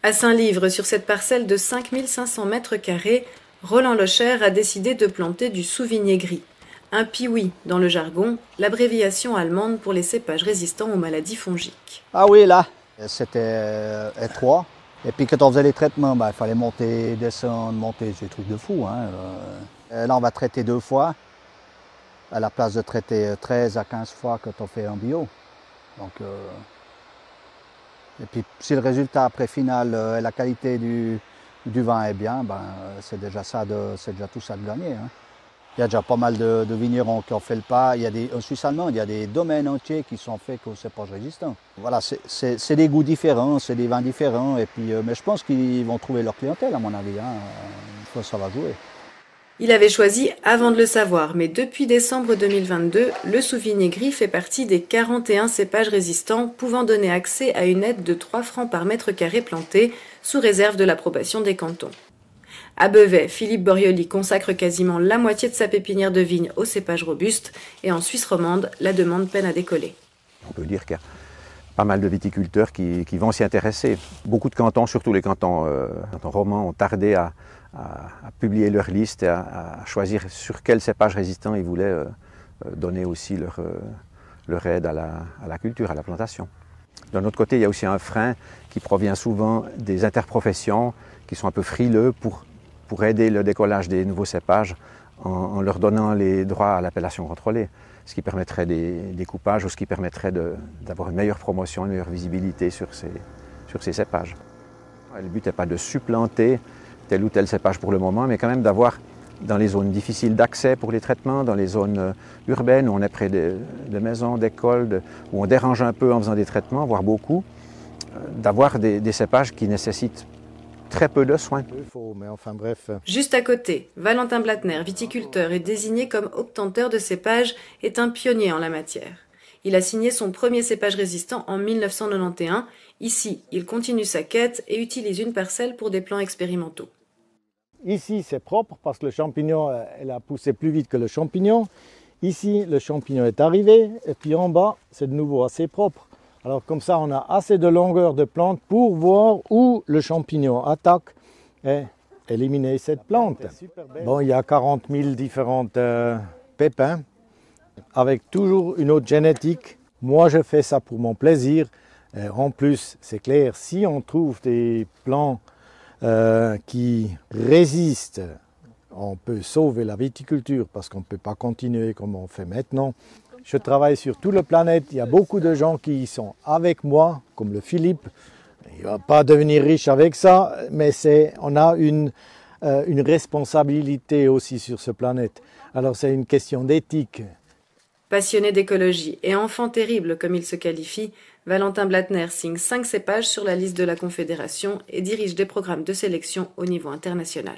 À Saint-Livre, sur cette parcelle de 5500 mètres carrés, Roland Locher a décidé de planter du souvigné gris. Un piwi dans le jargon, l'abréviation allemande pour les cépages résistants aux maladies fongiques. Ah oui, là, c'était étroit. Et puis quand on faisait les traitements, il fallait monter, descendre, monter, c'est des trucs de fou. Hein. Là, on va traiter 2 fois, à la place de traiter 13 à 15 fois quand on fait en bio. Donc, et puis si le résultat après final et la qualité du vin est bien, c'est déjà tout ça de gagner. Hein. Il y a déjà pas mal de vignerons qui ont fait le pas. En Suisse allemande, il y a des domaines entiers qui sont faits qu'au cépage résistant. Voilà, c'est des goûts différents, c'est des vins différents. Et puis, mais je pense qu'ils vont trouver leur clientèle, à mon avis. Hein. Ça va jouer. Il avait choisi avant de le savoir, mais depuis décembre 2022, le Souvigné gris fait partie des 41 cépages résistants pouvant donner accès à une aide de 3 francs par mètre carré planté, sous réserve de l'approbation des cantons. À Beauvais, Philippe Borioli consacre quasiment la moitié de sa pépinière de vignes aux cépages robustes, et en Suisse romande, la demande peine à décoller. On peut dire qu'il y a pas mal de viticulteurs qui vont s'y intéresser. Beaucoup de cantons, surtout les cantons romans, ont tardé à publier leur liste et à choisir sur quel cépage résistant ils voulaient donner aussi leur aide à la culture, à la plantation. D'un autre côté, il y a aussi un frein qui provient souvent des interprofessions qui sont un peu frileux pour aider le décollage des nouveaux cépages en leur donnant les droits à l'appellation contrôlée, ce qui permettrait des coupages ou ce qui permettrait d'avoir une meilleure promotion, une meilleure visibilité sur ces cépages. Le but n'est pas de supplanter tel ou tel cépage pour le moment, mais quand même d'avoir dans les zones difficiles d'accès pour les traitements, dans les zones urbaines où on est près de maisons, d'écoles, où on dérange un peu en faisant des traitements, voire beaucoup, d'avoir des cépages qui nécessitent très peu de soins. Juste à côté, Valentin Blattner, viticulteur et désigné comme obtenteur de cépages, est un pionnier en la matière. Il a signé son premier cépage résistant en 1991. Ici, il continue sa quête et utilise une parcelle pour des plans expérimentaux. Ici, c'est propre parce que le champignon, elle a poussé plus vite que le champignon. Ici, le champignon est arrivé et puis en bas, c'est de nouveau assez propre. Alors comme ça, on a assez de longueur de plante pour voir où le champignon attaque et éliminer cette plante. Bon, il y a 40 000 différentes pépins avec toujours une autre génétique. Moi, je fais ça pour mon plaisir. Et en plus, c'est clair, si on trouve des plants qui résistent, on peut sauver la viticulture parce qu'on ne peut pas continuer comme on fait maintenant. Je travaille sur toute la planète, il y a beaucoup de gens qui sont avec moi, comme le Philippe. Il ne va pas devenir riche avec ça, mais on a une responsabilité aussi sur cette planète. Alors c'est une question d'éthique. Passionné d'écologie et enfant terrible comme il se qualifie, Valentin Blattner signe 5 cépages sur la liste de la Confédération et dirige des programmes de sélection au niveau international.